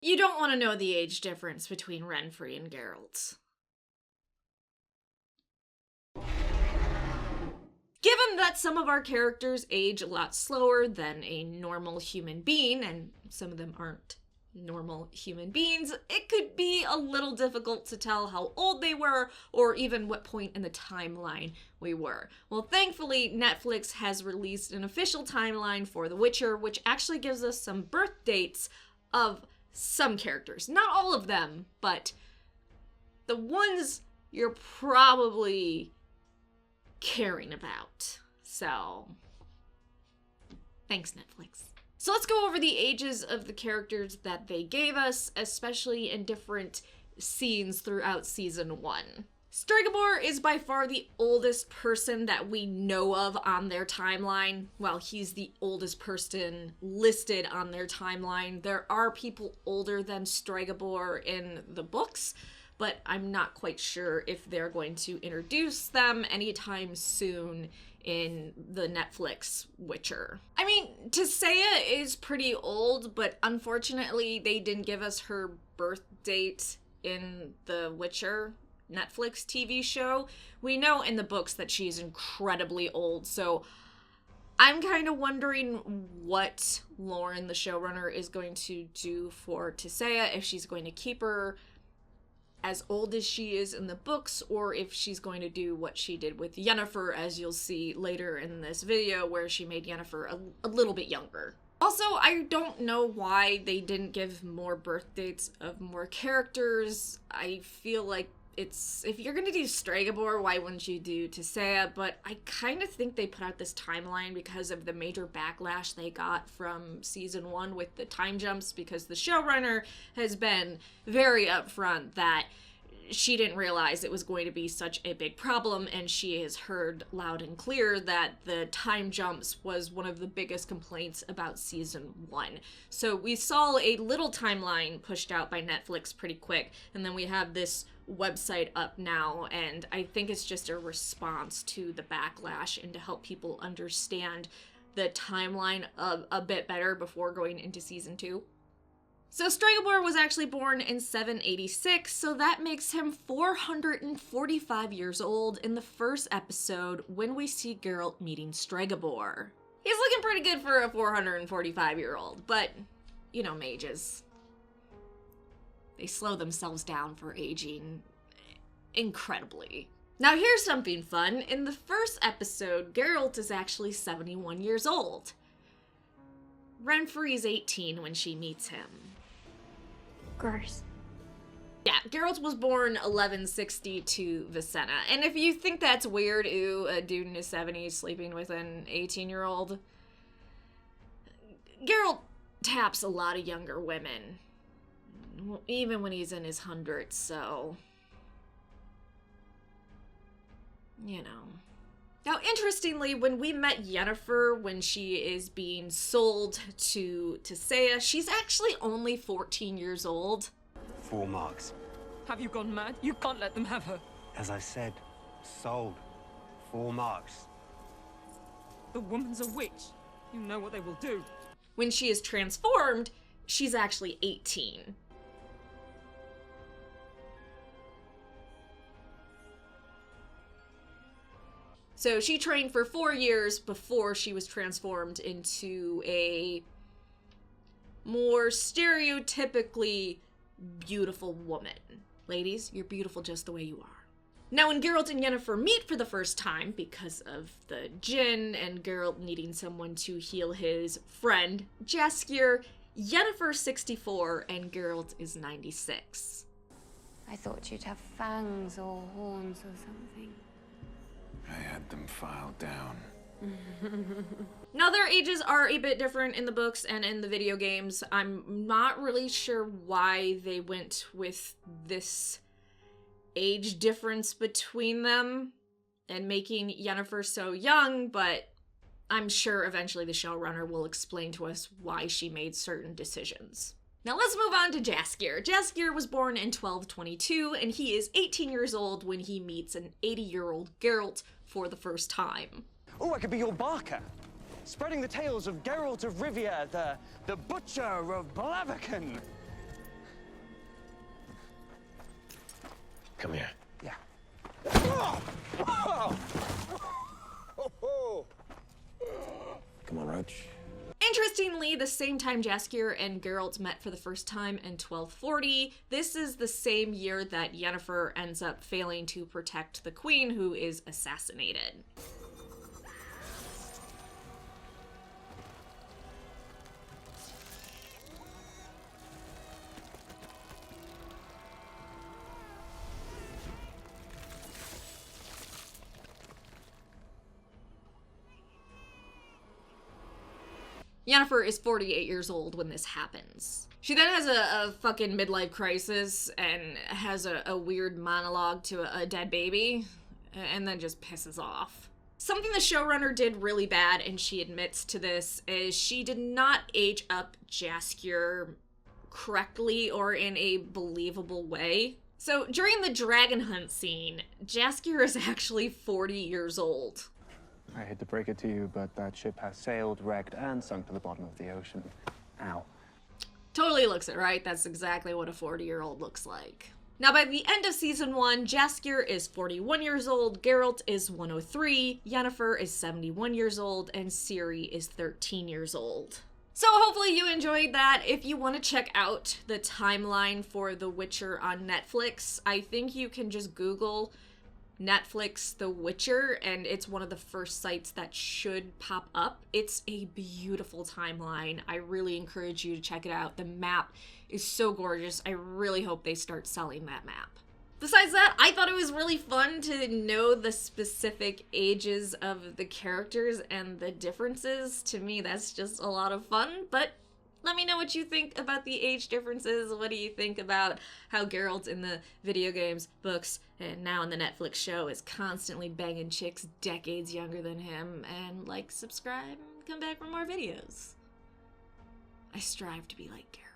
You don't want to know the age difference between Renfri and Geralt. Given that some of our characters age a lot slower than a normal human being, and some of them aren't normal human beings, it could be a little difficult to tell how old they were or even what point in the timeline we were. Well, thankfully, Netflix has released an official timeline for The Witcher, which actually gives us some birth dates of some characters. Not all of them, but the ones you're probably caring about. So, thanks, Netflix. So let's go over the ages of the characters that they gave us, especially in different scenes throughout season 1. Stregobor is by far the oldest person that we know of on their timeline. Well, he's the oldest person listed on their timeline. There are people older than Stregobor in the books, but I'm not quite sure if they're going to introduce them anytime soon in the Netflix Witcher. I mean, Tissaia is pretty old, but unfortunately they didn't give us her birth date in the Witcher Netflix TV show. We know in the books that she's incredibly old, so I'm kind of wondering what Lauren, the showrunner, is going to do for Tissaia, if she's going to keep her as old as she is in the books, or if she's going to do what she did with Yennefer, as you'll see later in this video, where she made Yennefer a little bit younger. Also, I don't know why they didn't give more birth dates of more characters. I feel like if you're gonna do Stregobor, why wouldn't you do Tissaia? But I kind of think they put out this timeline because of the major backlash they got from season 1 with the time jumps, because the showrunner has been very upfront that she didn't realize it was going to be such a big problem, and she has heard loud and clear that the time jumps was one of the biggest complaints about season 1. So we saw a little timeline pushed out by Netflix pretty quick, and then we have this website up now, and I think it's just a response to the backlash and to help people understand the timeline a bit better before going into season 2. So Stregobor was actually born in 786, so that makes him 445 years old in the first episode when we see Geralt meeting Stregobor. He's looking pretty good for a 445-year-old, but, you know, mages, they slow themselves down for aging incredibly. Now here's something fun. In the first episode, Geralt is actually 71 years old. Renfri's 18 when she meets him. Gross. Yeah, Geralt was born 1160 to Vicenna. And if you think that's weird, ooh, a dude in his 70s sleeping with an 18-year-old, Geralt taps a lot of younger women, even when he's in his hundreds, so, you know. Now, interestingly, when we met Yennefer, when she is being sold to Tissaia, she's actually only 14 years old. 4 marks. Have you gone mad? You can't let them have her. As I said, sold. 4 marks. The woman's a witch. You know what they will do. When she is transformed, she's actually 18. So she trained for 4 years before she was transformed into a more stereotypically beautiful woman. Ladies, you're beautiful just the way you are. Now, when Geralt and Yennefer meet for the first time, because of the djinn and Geralt needing someone to heal his friend, Jaskier, Yennefer's 64 and Geralt is 96. I thought you'd have fangs or horns or something. I had them filed down. Now, their ages are a bit different in the books and in the video games. I'm not really sure why they went with this age difference between them and making Yennefer so young, but I'm sure eventually the showrunner will explain to us why she made certain decisions. Now let's move on to Jaskier. Jaskier was born in 1222, and he is 18 years old when he meets an 80-year-old Geralt for the first time. Oh, I could be your barker, spreading the tales of Geralt of Rivia, the butcher of Blaviken. Come here. Yeah. Come on, Roach. Interestingly, the same time Jaskier and Geralt met for the first time in 1240, this is the same year that Yennefer ends up failing to protect the queen, who is assassinated. Yennefer is 48 years old when this happens. She then has a fucking midlife crisis and has a weird monologue to a dead baby, and then just pisses off. Something the showrunner did really bad, and she admits to this, is she did not age up Jaskier correctly or in a believable way. So during the dragon hunt scene, Jaskier is actually 40 years old. I hate to break it to you, but that ship has sailed, wrecked, and sunk to the bottom of the ocean. Ow. Totally looks it, right? That's exactly what a 40-year-old looks like. Now, by the end of season 1, Jaskier is 41 years old, Geralt is 103, Yennefer is 71 years old, and Ciri is 13 years old. So hopefully you enjoyed that. If you want to check out the timeline for The Witcher on Netflix, I think you can just Google Netflix The Witcher, and it's one of the first sites that should pop up. It's a beautiful timeline. I really encourage you to check it out. The map is so gorgeous. I really hope they start selling that map. Besides that, I thought it was really fun to know the specific ages of the characters and the differences. To me, that's just a lot of fun, but let me know what you think about the age differences. What do you think about how Geralt in the video games, books, and now in the Netflix show is constantly banging chicks decades younger than him? And like, subscribe, and come back for more videos. I strive to be like Geralt.